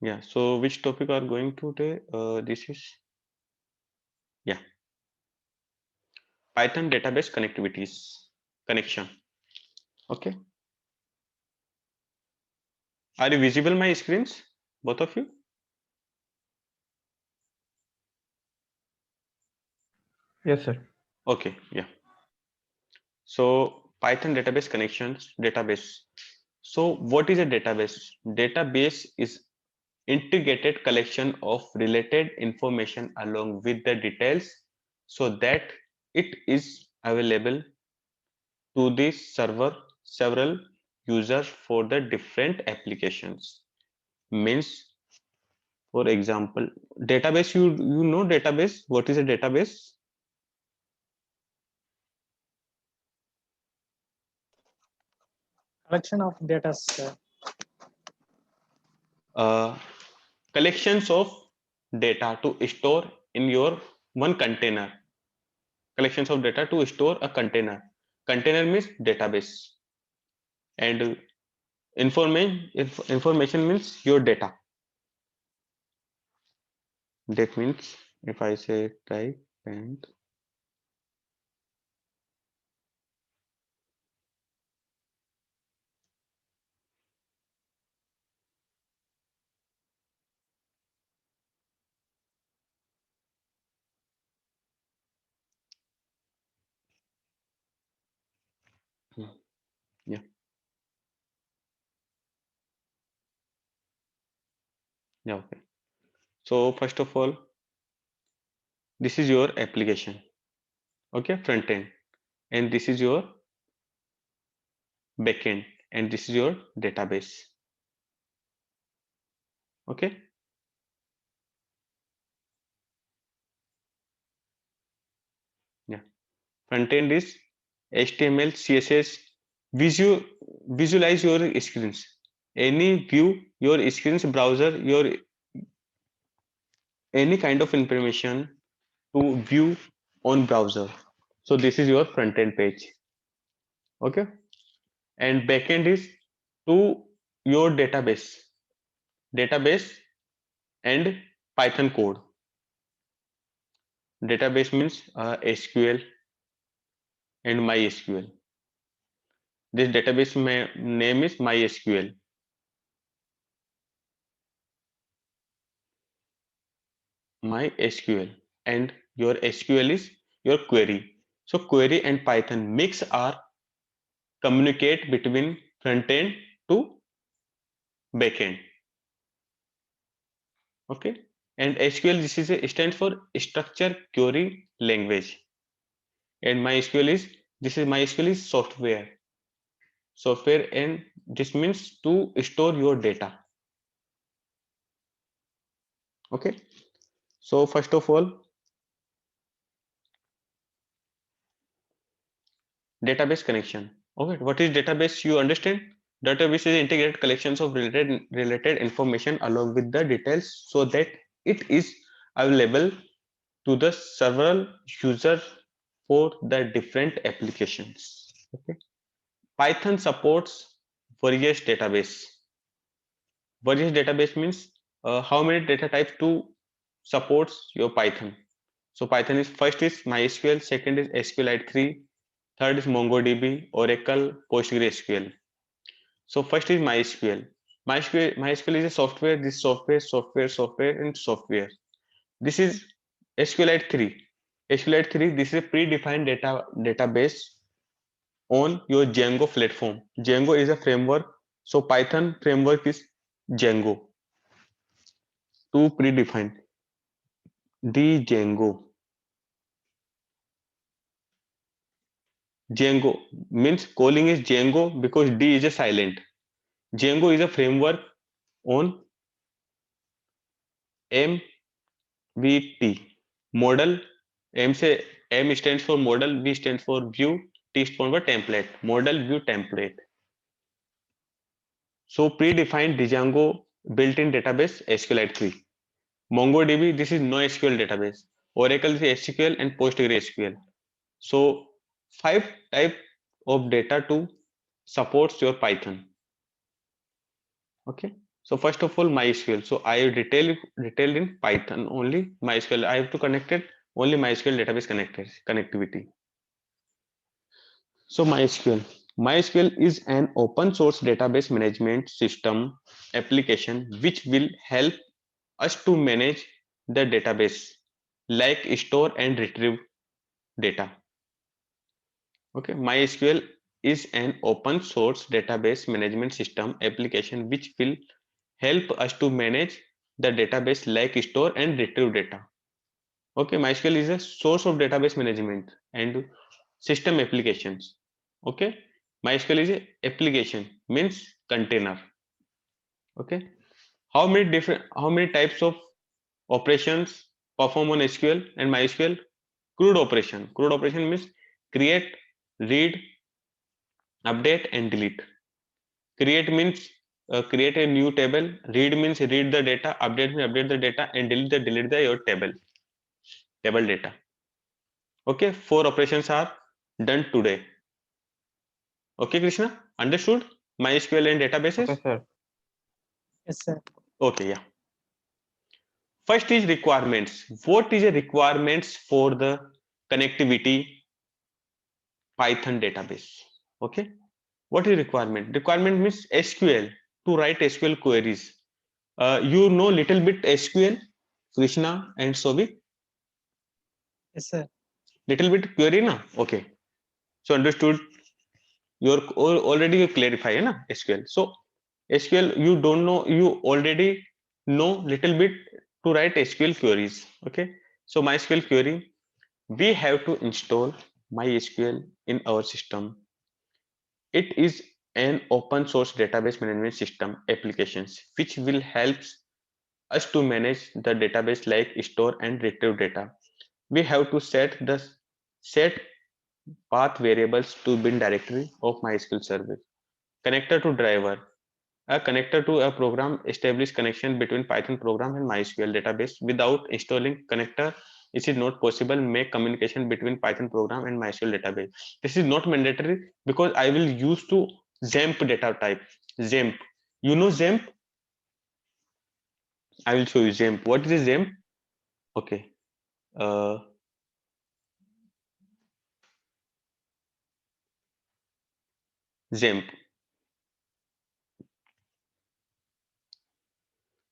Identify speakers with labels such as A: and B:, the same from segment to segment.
A: Yeah. So which topic are going today? This is, yeah, Python database connectivities connection. Okay. Are you visible my screens? Both of you?
B: Yes, sir.
A: Okay. Yeah. So Python database connections database. So what is a database? Database is integrated collection of related information along with the details so that it is available to the server several users for the different applications. Means, for example, database, you know database, what is a database?
C: Collection of data, sir.
A: uh, Collections of data to store in your one container. Collections of data to store a container. Container means database, and information means your data. That means if I say type and yeah, yeah, okay. So first of all, this is your application, okay, front end, and this is your backend, and this is your database, okay. Yeah, front end is HTML, CSS. Visual, visualize your screens. Any view your screens browser, your any kind of information to view on browser. So this is your front end page, okay. And backend is to your database and Python code. Database means SQL and MySQL. This database name is MySQL. MySQL, and your SQL is your query. So query and Python mix are communicate between front end to back end. Okay. And SQL, this is a stands for structure query language. And MySQL is, this is MySQL is software, and this means to store your data. Okay. So first of all, database connection. Okay, what is database? You understand? Database is integrated collections of related information along with the details so that it is available to the several users for the different applications. Okay. Python supports various database. Various database means how many data types to supports your Python. So Python is first is MySQL, second is SQLite 3, third is MongoDB, Oracle, PostgreSQL. So first is MySQL. MySQL is a software. This software, and software. This is SQLite 3. SQLite 3. This is a predefined database on your Django platform. Django is a framework. So Python framework is Django. To predefine Django. Django means calling is Django because D is a silent. Django is a framework on MVT model. M से M stands for model, V stands for view, T stands for template. Model view template. So predefined Django built-in database SQLite 3. MongoDB, this is NoSQL database. Oracle is SQL and PostgreSQL. So 5 type of data to supports your Python. Okay. So first of all, MySQL. So I detailed in Python only MySQL. I have to connect it only MySQL database connectivity. So MySQL is an open source database management system application which will help us to manage the database, like store and retrieve data. Okay, MySQL is an open source database management system application which will help us to manage the database, like store and retrieve data. Okay, MySQL is a source of database management and system applications. Okay, MySQL is a application, means container. Okay, how many types of operations perform on SQL and MySQL? Crude operation means create, read, update and delete. Create means create a new table. Read means read the data. Update means update the data, and delete the your table data. Okay, 4 operations are done today. Okay, Krishna, understood MySQL and databases?
B: Okay, sir.
C: Yes, sir.
A: Okay, yeah. First is requirements. What is a requirements for the connectivity Python database? Okay, what is requirement? Requirement means SQL, to write SQL queries. You know little bit SQL, Krishna and Sovi?
C: Yes, sir.
A: Little bit query na? Okay, so understood. You're already you clarify na SQL. So SQL you don't know, you already know little bit to write SQL queries. Okay, so MySQL query, we have to install MySQL in our system. It is an open source database management system applications which will help us to manage the database, like store and retrieve data. We have to set path variables to bin directory of MySQL service. Connector to driver. A connector to a program establish connection between Python program and MySQL database. Without installing connector, it is not possible make communication between Python program and MySQL database. This is not mandatory because I will use to XAMPP data type. XAMPP. You know XAMPP? I will show you XAMPP. What is XAMPP? Okay. Uh, XAMPP.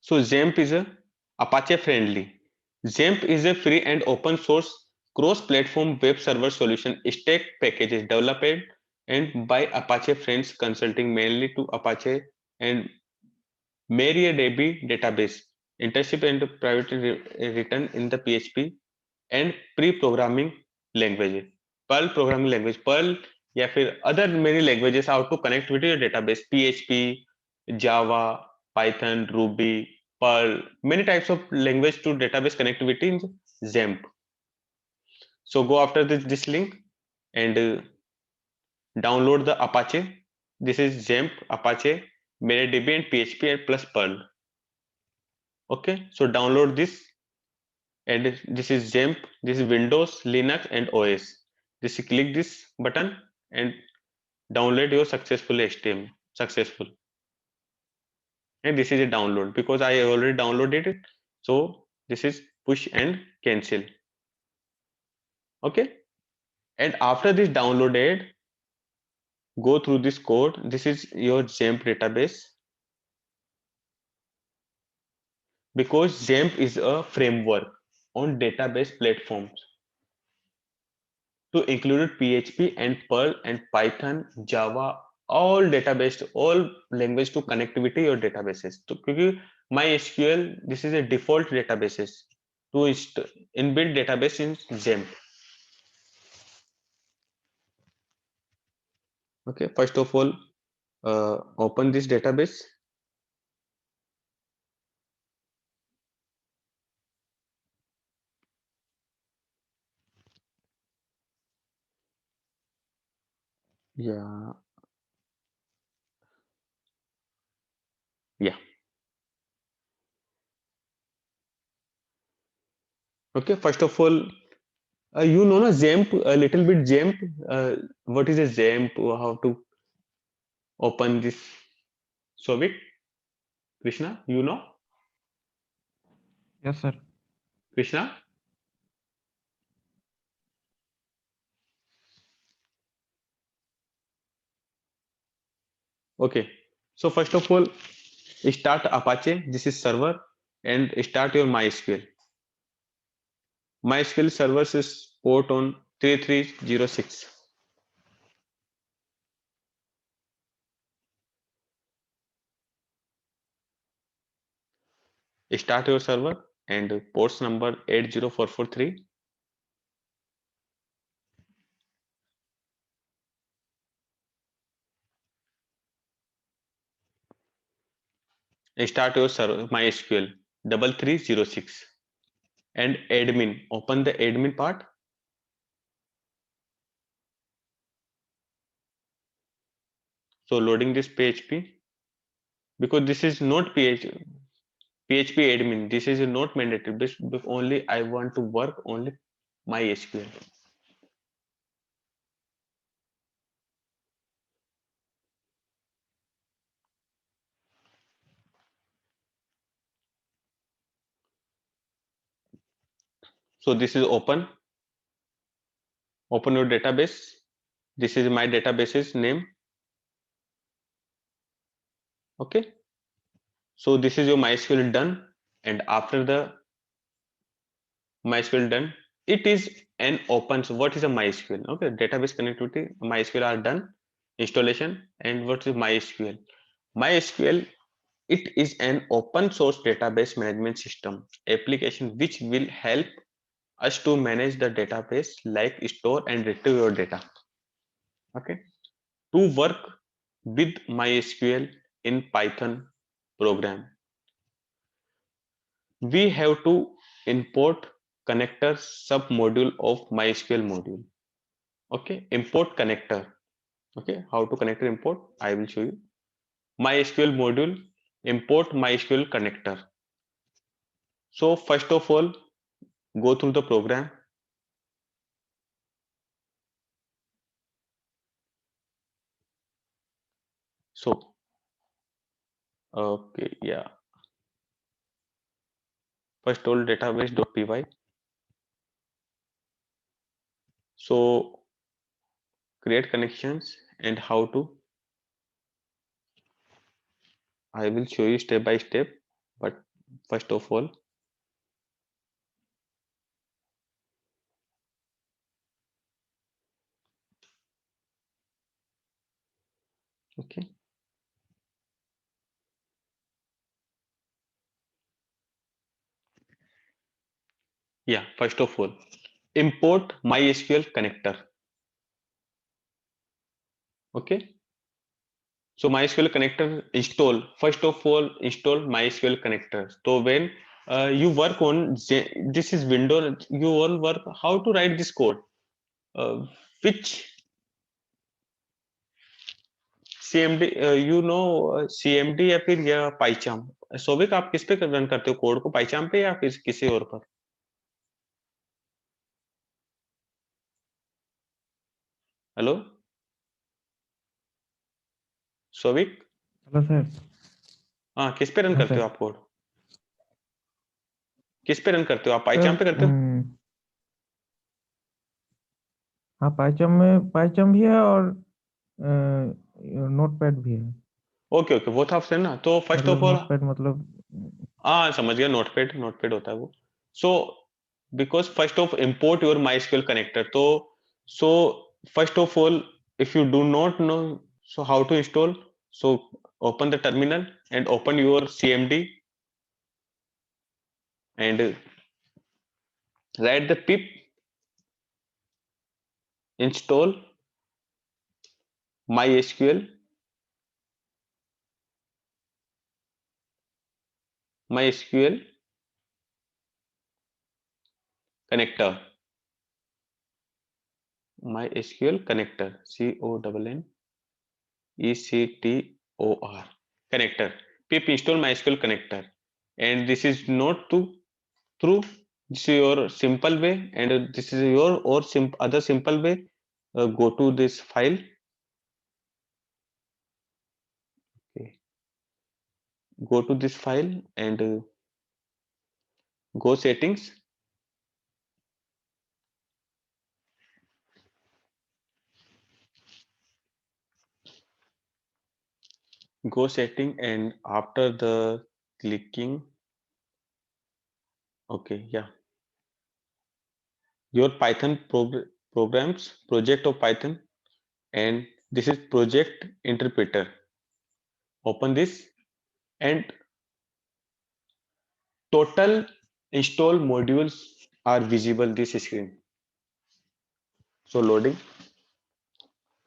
A: So XAMPP is a Apache friendly. XAMPP is a free and open source cross-platform web server solution stack packages developed and by Apache friends consulting mainly to Apache and MariaDB database. Internship and privately written in the PHP and pre-programming languages. Perl programming language. Perl या फिर other many languages how to connect with your database. PHP, Java, Python, Ruby, Perl, many types of language to database connectivity in XAMPP. So go after this link and download the Apache. This is XAMPP, Apache, MariaDB and PHP and plus Perl. Okay, so download this, and this is XAMPP. This is Windows, Linux and OS. This click this button and download your successful HTML. Successful. And this is a download because I already downloaded it. So this is push and cancel. Okay, and after this downloaded, go through this code. This is your XAMPP database, because XAMPP is a framework on database platforms to include PHP and Perl and Python, Java, all database, all language to connectivity your databases. So क्योंकि MySQL, this is a default databases to inbuilt database in XAMPP. Okay, first of all, open this database. Yeah, yeah. Okay, first of all, you know na XAMPP, a little bit XAMPP. What is a XAMPP? How to open this? So it, Krishna, you know?
B: Yes, sir.
A: Krishna? Okay. So first of all, start Apache. This is server, and start your MySQL. MySQL servers is port on 3306. Start your server and ports number 80443. Start your server MySQL 3306 and admin. Open the admin part. So loading this PHP, because this is not PHP admin. This is not mandatory. This only I want to work only MySQL. So this is open your database. This is my database's name. Okay. So this is your MySQL done, and after the MySQL done, it is an open. So what is a MySQL? Okay, database connectivity, MySQL are done, installation, and what is MySQL? MySQL, it is an open source database management system application which will help us to manage the database, like store and retrieve your data. Okay, to work with MySQL in Python program, we have to import connector submodule of MySQL module. Okay, import connector. Okay, how to connect and import? I will show you. MySQL module, import MySQL connector. So first of all, go through the program. So, okay, yeah. First all database.py. So create connections and how to. I will show you step by step, but first of all, okay. Yeah, first of all, import MySQL connector. Okay. So MySQL connector install. First of all, install MySQL connector. So when you work on this is Windows, you all work how to write this code. Which CMD, you know CMD या फिर या PyCharm. Sovik आप किस पे run करते हो code को, PyCharm पे या फिर किसी और पर? Hello Sovik,
B: Hello, sir.
A: हाँ किस पे रन
B: हाँ,
A: करते
B: sir.
A: हो आप कोड? किस पे रन करते हो आप?
B: Sir,
A: PyCharm पे करते हो?
B: हाँ, पाइचम भी है और नोटपैड भी है.
A: ओके ओके, वो था ऑप्शन ना. तो फर्स्ट ऑफ
B: मतलब
A: ऑल,
B: नोटपैड मतलब
A: हाँ समझ गया, नोटपैड होता है वो. So because first of import your MySQL connector. तो so first of all, if you do not know so how to install, so open the terminal and open your CMD and write the pip install MySQL connector. MySQL connector, CONNECTOR connector. Pip install MySQL connector, and this is not to through. This is your simple way, and this is your or other simple way. Go to this file. Okay. go to this file and go settings. Go setting, and after the clicking, okay, yeah, your Python programs, project of Python, and this is project interpreter. Open this, and total install modules are visible this screen. So loading,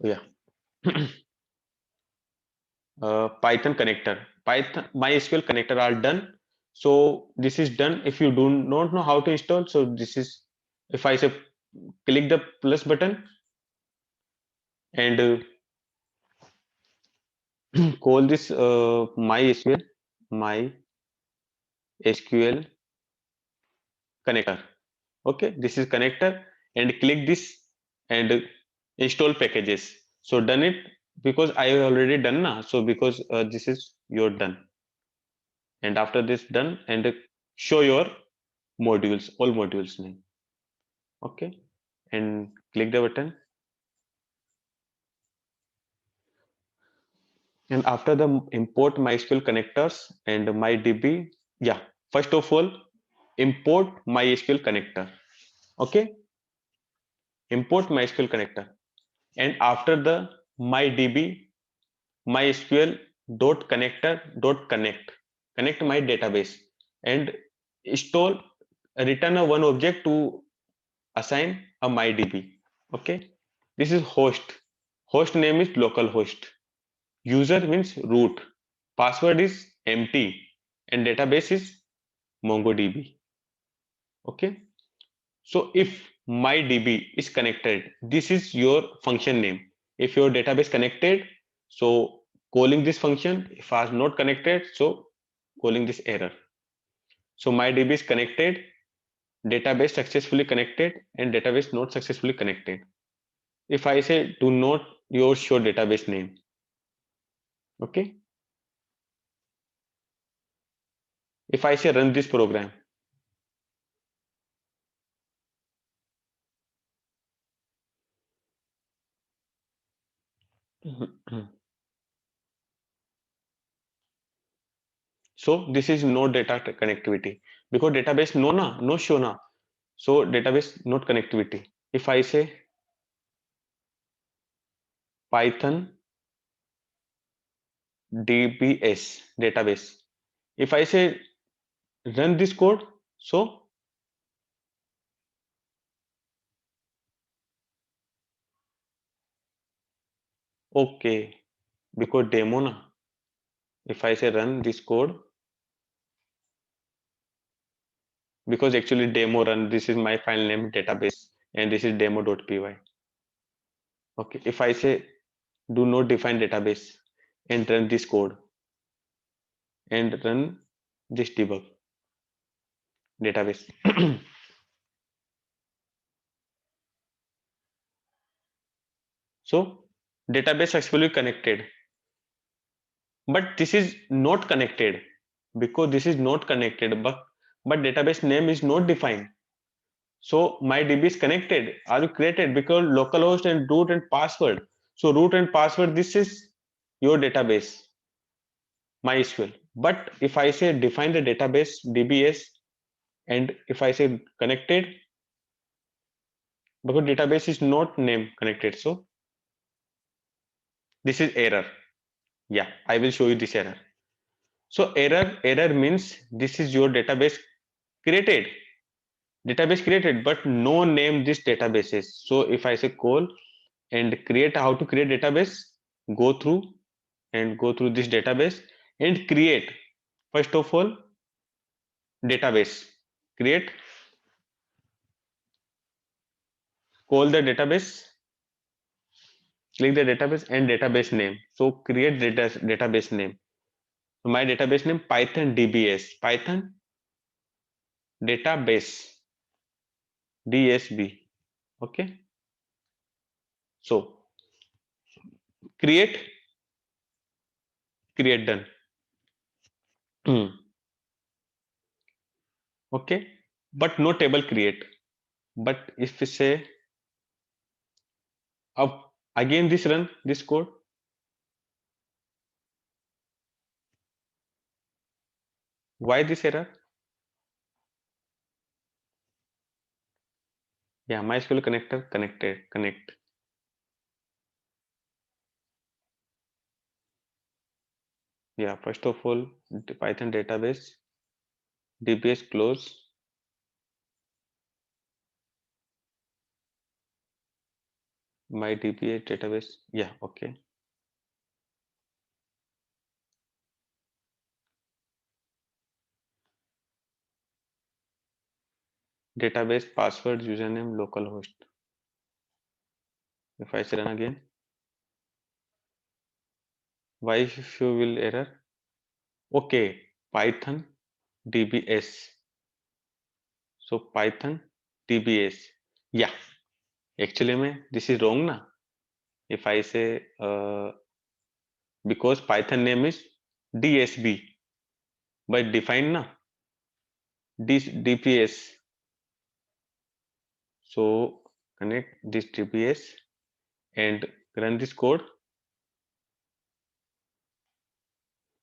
A: yeah. Python connector, Python MySQL connector are done. So this is done. If you do not know how to install, so this is, if I say click the plus button and call this MySQL connector. Okay, this is connector, and click this and install packages. So done it, because I have already done now. So because this is your done, and after this done, and show your modules, all modules name. Okay, and click the button, and after the import MySQL connectors and MyDB, yeah, first of all import MySQL connector. Okay, import MySQL connector, and after the MyDB MySQL dot connector dot connect my database, and install, return a one object to assign a MyDB. Okay, this is host. Host name is localhost. User means root. Password is empty, and database is MongoDB. Okay, so if MyDB is connected, this is your function name. If your database connected, so calling this function. If are not connected, so calling this error. So MyDB is connected, database successfully connected, and database not successfully connected. If I say do not your show database name, okay. If I say run this program, so this is no data connectivity, because database no show na, so database not connectivity. If I say Python DBS database, if I say run this code, so okay, because demo na, if I say run this code, because actually demo run, this is my file name database, and this is demo.py. Okay, if I say do not define database and run this code and run this debug database. So database successfully connected, but this is not connected, because this is not connected, but database name is not defined. So MyDB is connected, are you created, because localhost and root and password. So root and password, this is your database MySQL. But if I say define the database DBS, and if I say connected, because database is not name connected, so this is error. Yeah, I will show you this error. So error means this is your created database created, but no name this databases. So if I say call and create, how to create database, go through this database and create, first of all database, create, call the database, click the database and database name. So create database name. So my database name Python DBS, Python database DSB. Okay, so create done. Okay, but no table create. But if we say up again, this run this code, why this error? Yeah, MySQL connector connect. Yeah, first of all, the Python database DBS close. My DBA database. Yeah, okay. Database password username localhost. If I say run again, why if you will error? Okay, Python DBS. So Python DBS. Yeah, actually, this is wrong, na? If I say because Python name is DSB, but define na DPS. So connect this DPS and run this code,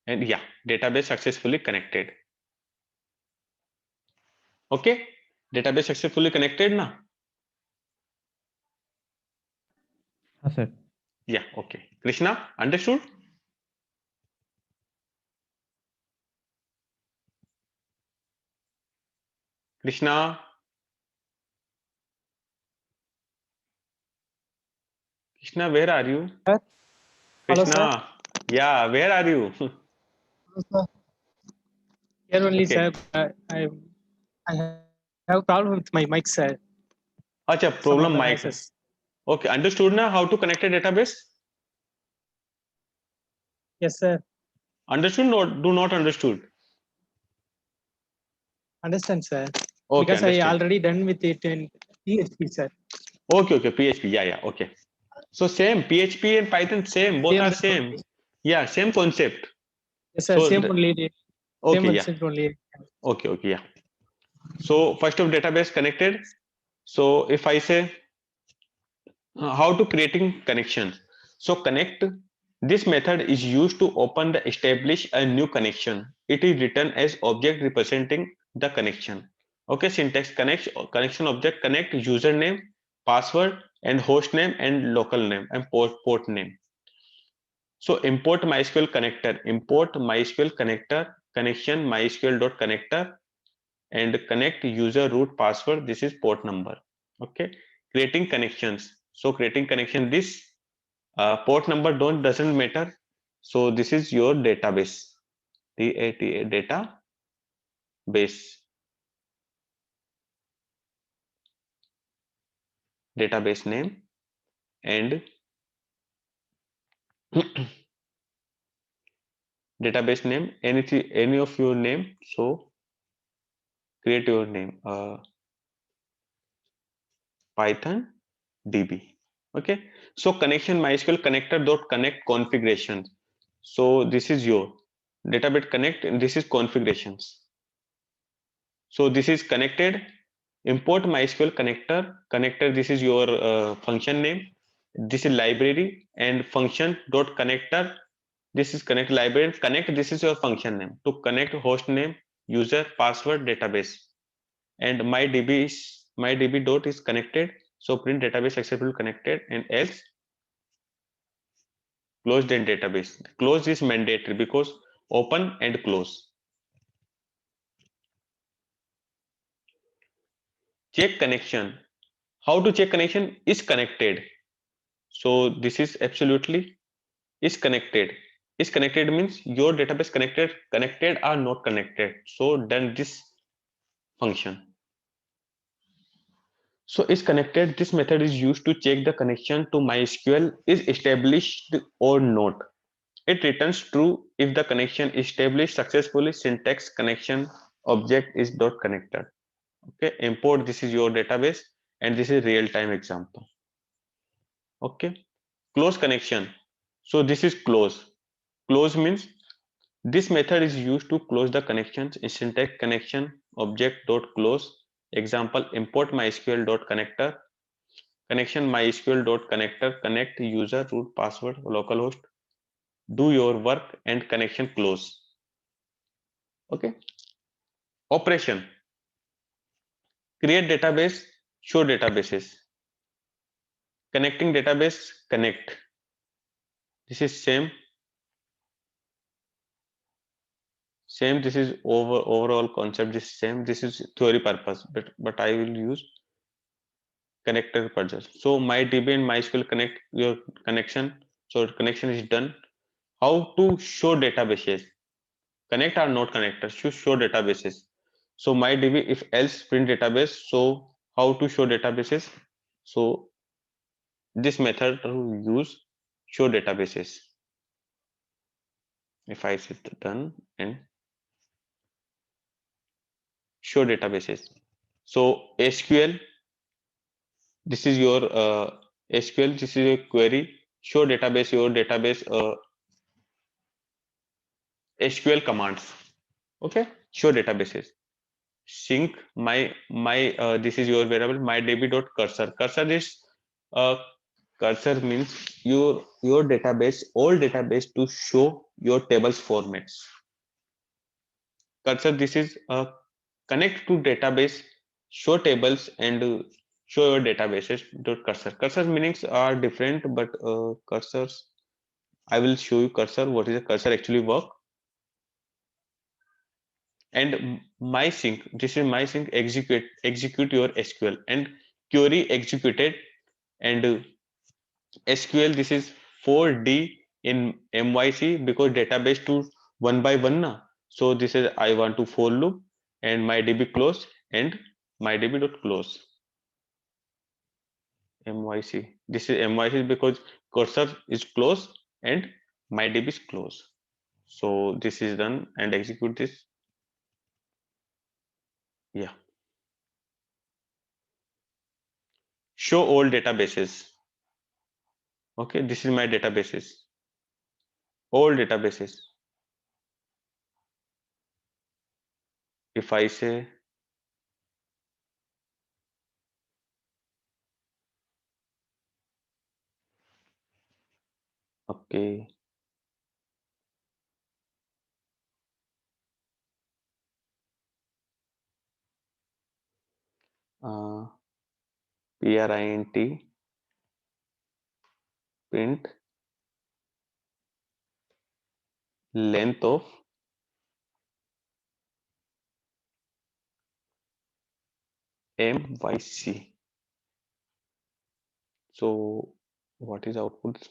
A: and yeah, database successfully connected. Okay, database successfully connected na?
B: हाँ sir.
A: Yeah, okay. Krishna, understood? Krishna, Krishna, where are you?
C: Sir? Hello,
A: Krishna, yeah, where are you?
C: sir. Here only,
A: Okay.
C: sir. I have problem with my mic, sir.
A: Acha,
C: Some of
A: problem
C: the
A: mic.
C: noises.
A: Okay, understood na how to connect a database?
C: Yes, sir.
A: Understood or do not understood?
C: Understand, sir.
A: Okay,
C: Because I
A: understand.
C: already done with it in PHP, sir.
A: Okay, PHP, yeah, okay. So same, PHP and Python same, both are same. Yeah, same concept.
C: Yes, sir.
A: So
C: Same only.
A: okay,
C: Same
A: yeah.
C: concept only.
A: Okay, yeah. So first of database connected. So if I say how to creating connections. So connect, this method is used to open the establish a new connection. It is written as object representing the connection. Okay, syntax connect, connection object connect username, password and host name and local name and port name. So import MySQL connector, import MySQL connector connection MySQL.connector and connect user root password. This is port number. Okay, creating connections. So creating connection, this port number doesn't matter. So this is your database, data base, database name and database name, anything, any of your name. So create your name, Python DB. Okay, so connection MySQL connector dot connect configuration. So this is your database connect and this is configurations. So this is connected. Import MySQL connector. This is your function name. This is library and function dot connector. This is connect library. Connect. This is your function name to connect host name, user, password, database. And mydb dot is connected. So print database successfully connected and else closed in database. Close is mandatory because open and close. Check connection. How to check connection is connected. So this is absolutely is connected. Is connected means your database connected or not connected. So done this function. So is connected, this method is used to check the connection to MySQL is established or not. It returns true if the connection is established successfully. Syntax connection object is dot connected. Okay, import, this is your database and this is real-time example. Okay, close connection. So this is close. Close means This method is used to close the connections. Syntax connection object.close. Example, import mysql.connector. Connection mysql.connector connect user root password localhost. Do your work and connection close. Okay. Operation. Create database, show databases. Connecting database, connect. This is same. This is overall concept is same. This is theory purpose, but I will use connector purpose. So MyDB and MySQL connect your connection. So connection is done. How to show databases? Connect or not connector? Show databases. So MyDB if else print database. So how to show databases? So this method to use show databases. If I say done and show databases. So SQL, this is your SQL, this is your query. Show database, your database SQL commands. Okay, show databases. Sync my this is your variable mydb.cursor. Cursor is cursor means your database, all database to show your tables formats. Cursor, this is connect to database, show tables and show your databases. Cursor. Cursor meanings are different, but cursors. I will show you cursor. What is a cursor actually work? And my sync. This is my sync. Execute your SQL and query executed and SQL. This is 4D in MYC because database to one by one na. So this is I want to for loop and my DB close and my DB dot close. MYC. This is MYC because cursor is close and my DB is close. So this is done and execute this. Yeah. Show all databases. Okay, this is my databases. All databases. If I say okay, print print length of MYC. So what is output?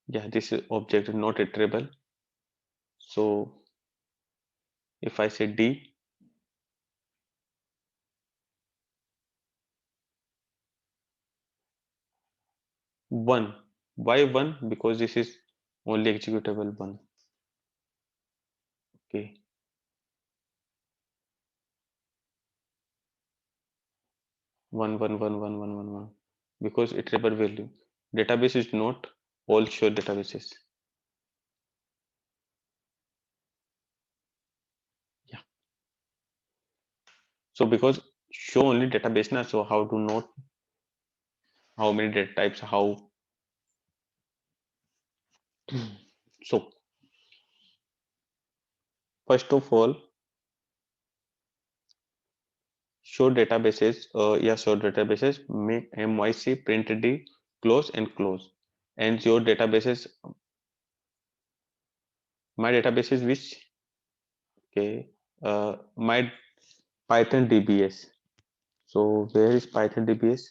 A: Yeah, this is object not iterable. So if I say D, 1. Why 1? Because this is only executable 1. Okay. 1 because iterable value. Database is not all sure databases. Yeah. So because show only database na, so how to note how many data types, how so first of all show databases show databases make MYC print D close and close and your databases my database is which okay my Python DBS. So where is Python DBS?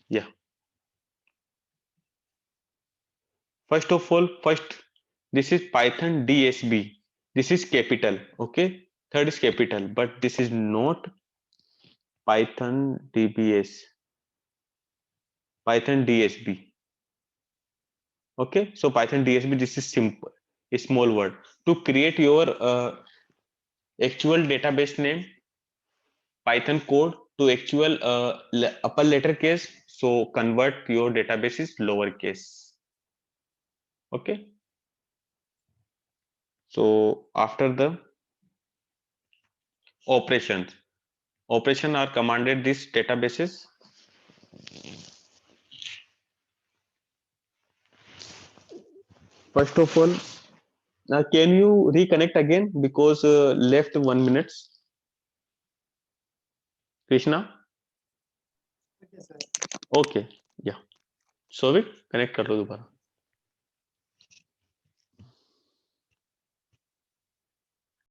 A: Yeah. First of all, this is Python DSB. This is capital. Okay. Third is capital, but this is not Python DBS. Python DSB. Okay. So Python DSB, this is simple, a small word. To create your actual database name, Python code to actual upper letter case. So convert your database is lowercase. Okay. So after the operations, operation are commanded these databases. First of all, can you reconnect again because left 1 minute, Krishna? Okay, yeah. So we connect कर लो दोबारा.